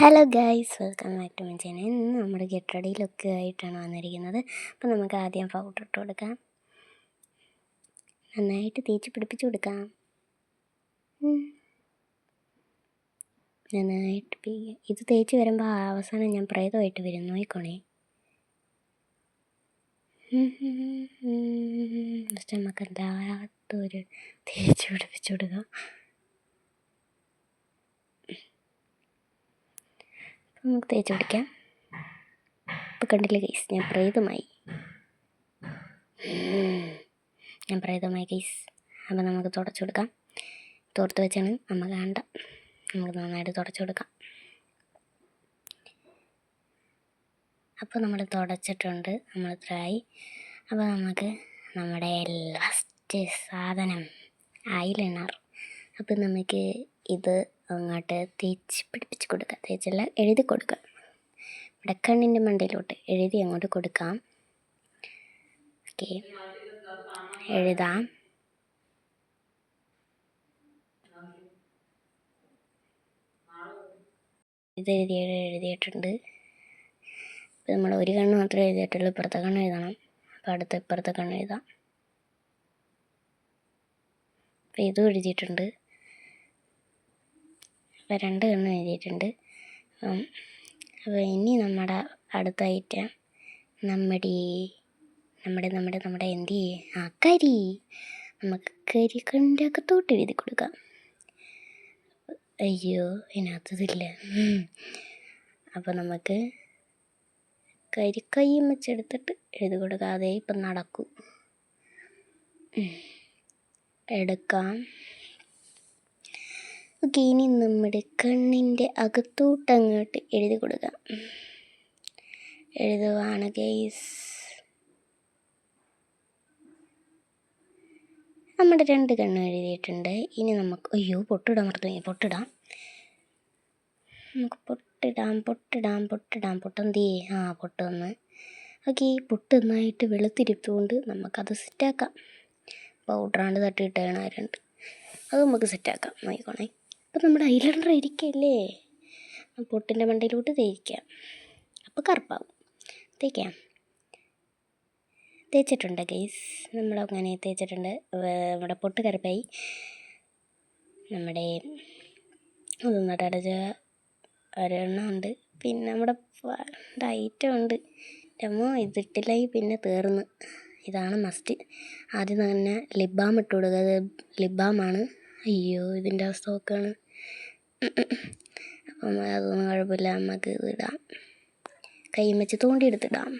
Hello guys, welcome back to my channel. ഇന്ന് നമ്മുടെ get ready look ആയിട്ടാണ് വന്നിരിക്കുന്നത്. അപ്പോൾ നമുക്ക് ആദ്യം പൗഡർ ഇട്ട് കൊടുക്കാം. നന്നായിട്ട് തേച്ച് പിടിപ്പിച്ച് കൊടുക്കാം. നന്നായിട്ട് ഇത് തേച്ച് വരുമ്പോൾ അവസാനം ഞാൻ പ്രേതമായിട്ട് വരും. നോക്കണേ. ഫസ്റ്റ് നമുക്ക് എല്ലാത്തൊരു തേച്ച് പിടിപ്പിച്ച് കൊടുക്കാം. നമുക്ക് തേച്ച് പിടിക്കാം. ഇപ്പോൾ കണ്ടില്ലേ ഗൈസ്, ഞാൻ പ്രേതമായി ഗൈസ്. അപ്പോൾ നമുക്ക് തുടച്ചു കൊടുക്കാം. തോർത്ത് വെച്ചാണ് അമ്മ കാണണ്ട. നമുക്ക് നന്നായിട്ട് തുടച്ചു കൊടുക്കാം. അപ്പോൾ നമ്മൾ തുടച്ചിട്ടുണ്ട്, നമ്മൾ ഇത്രയായി. അപ്പോൾ നമുക്ക് നമ്മുടെ ലാസ്റ്റ് സാധനം ഐലൈനർ. അപ്പോൾ നമുക്ക് ഇത് അങ്ങോട്ട് തേച്ച് പിടിപ്പിച്ച് കൊടുക്കാം. തേച്ചെല്ലാം എഴുതി കൊടുക്കാം. ഇവിടെ കണ്ണിൻ്റെ മണ്ടയിലോട്ട് എഴുതി അങ്ങോട്ട് കൊടുക്കാം. ഓക്കെ, എഴുതാം. ഇത് എഴുതിയിട്ടുണ്ട്. ഇപ്പോൾ നമ്മൾ ഒരു കണ്ണ് മാത്രമേ എഴുതിയിട്ടുള്ളൂ. ഇപ്പുറത്തെ കണ്ണ് എഴുതണം. അപ്പോൾ അടുത്ത ഇപ്പുറത്തെ കണ്ണ് എഴുതാം. അപ്പോൾ ഇതും എഴുതിയിട്ടുണ്ട്. അപ്പോൾ 2 കണ്ണ് എഴുതിയിട്ടുണ്ട്. അപ്പോൾ ഇനി നമ്മുടെ അടുത്ത ഐറ്റം നമ്മുടെ എന്ത് കരി. നമുക്ക് കരി കണ്ണിൻ്റെ അകത്തോട്ട് എഴുതി കൊടുക്കാം. അയ്യോ, ഇതിനകത്തതില്ല. അപ്പോൾ നമുക്ക് കൈയും വെച്ചെടുത്തിട്ട് എഴുതി കൊടുക്കാം. അതേ ഇപ്പം നടക്കും. എടുക്കാം. ഓക്കെ, ഇനി നമ്മുടെ കണ്ണിൻ്റെ അകത്തോട്ടങ്ങോട്ട് എഴുതി കൊടുക്കാം. എഴുതുവാണ് ഗൈസ്. നമ്മുടെ 2 കണ്ണ് എഴുതിയിട്ടുണ്ട്. ഇനി നമുക്ക് പൊട്ടിടാൻ മറന്നു. പൊട്ടിടാം. നമുക്ക് പൊട്ടെന്തി പൊട്ട് വന്ന്. ഓക്കെ, ഈ പൊട്ട് നന്നായിട്ട് വെളുത്തിരിപ്പുകൊണ്ട് നമുക്കത് സെറ്റാക്കാം. പൗഡറാണ്ട് തട്ടിയിട്ടാണ് 2. അത് നമുക്ക് സെറ്റാക്കാം. നോക്കണേ. ഇപ്പം നമ്മുടെ ഐലൈനർ ഇരിക്കല്ലേ, പൊട്ടിൻ്റെ മണ്ടയിലോട്ട് തേക്കാം. അപ്പോൾ കറുപ്പാവും. തേച്ചിട്ടുണ്ട് ഗൈസ്. നമ്മളങ്ങനെ തേച്ചിട്ടുണ്ട്. നമ്മുടെ പൊട്ട് കറുപ്പായി. നമ്മുടെ അതൊന്നിട്ട് അടച്ച് ഒരെണ്ണം ഉണ്ട്. പിന്നെ നമ്മുടെ ഐറ്റം ഉണ്ട്. ഇതിട്ടില്ലെങ്കിൽ പിന്നെ തീർന്ന്. ഇതാണ് മസ്റ്റ്. ആദ്യം തന്നെ ലിപ് ബാം ഇട്ട് കൊടുക്കുക. അത് ലിപ് ബാമാണ്. അയ്യോ, ഇതിൻ്റെ അവസ്ഥ നോക്കുകയാണ്. അപ്പം അതൊന്നും കുഴപ്പമില്ല. നമുക്ക് ഇതിടാം. കൈയും വെച്ച് തോണ്ടിയെടുത്തിടാം.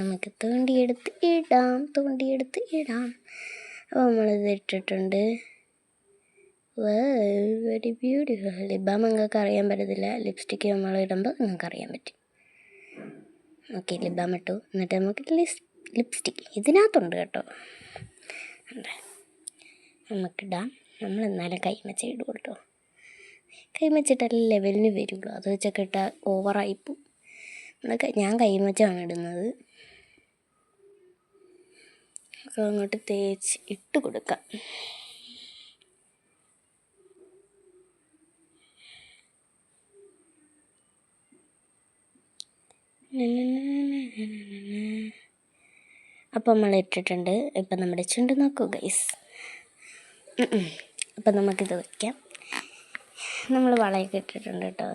നമുക്ക് തോണ്ടിയെടുത്ത് ഇടാം. അപ്പോൾ നമ്മളിത് ഇട്ടിട്ടുണ്ട്. Very beautiful. ലിപ് ബാം നിങ്ങൾക്ക് അറിയാൻ പറ്റത്തില്ല. ലിപ്സ്റ്റിക്ക് നമ്മൾ ഇടുമ്പോൾ നിങ്ങൾക്ക് അറിയാൻ പറ്റും. ഓക്കെ, ലിപ് ബാം ഇട്ടു. എന്നിട്ട് നമുക്ക് ലിപ്സ്റ്റിക്ക് ഇതിനകത്തുണ്ട് കേട്ടോ. നമുക്കിടാം. നമ്മളെന്നാലും കൈമച്ച ഇടും കേട്ടോ. കൈമച്ചിട്ടല്ല ലെവലിന് വരുള്ളൂ. അത് വെച്ചൊക്കെ ഇട്ടാൽ ഓവറായിപ്പോവും. ഞാൻ കൈമച്ചാണ് ഇടുന്നത്. അങ്ങോട്ട് തേച്ച് ഇട്ട് കൊടുക്കാം. അപ്പം നമ്മൾ ഇട്ടിട്ടുണ്ട്. ഇപ്പം നമ്മുടെ ചുണ്ട് നോക്കൂ ഗൈസ്. അപ്പം നമുക്കിത് വയ്ക്കാം. നമ്മൾ വളയൊക്കെ ഇട്ടിട്ടുണ്ട് കേട്ടോ.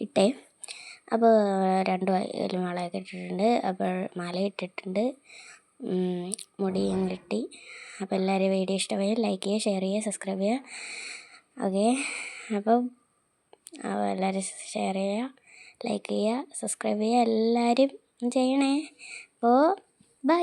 ഇട്ടേ. അപ്പോൾ 2 കയ്യിലും വളയൊക്കെ ഇട്ടിട്ടുണ്ട്. അപ്പോൾ മാല ഇട്ടിട്ടുണ്ട്. മുടിയും കെട്ടി. അപ്പോൾ എല്ലാവരും വീഡിയോ ഇഷ്ടമായി ലൈക്ക് ചെയ്യുക, ഷെയർ ചെയ്യുക, സബ്സ്ക്രൈബ് ചെയ്യുക. ഓക്കെ, അപ്പോൾ എല്ലാവരും ഷെയർ ചെയ്യുക, ലൈക്ക് ചെയ്യുക, സബ്സ്ക്രൈബ് ചെയ്യുക. എല്ലാവരും ചെയ്യണേ. അപ്പോൾ ബൈ.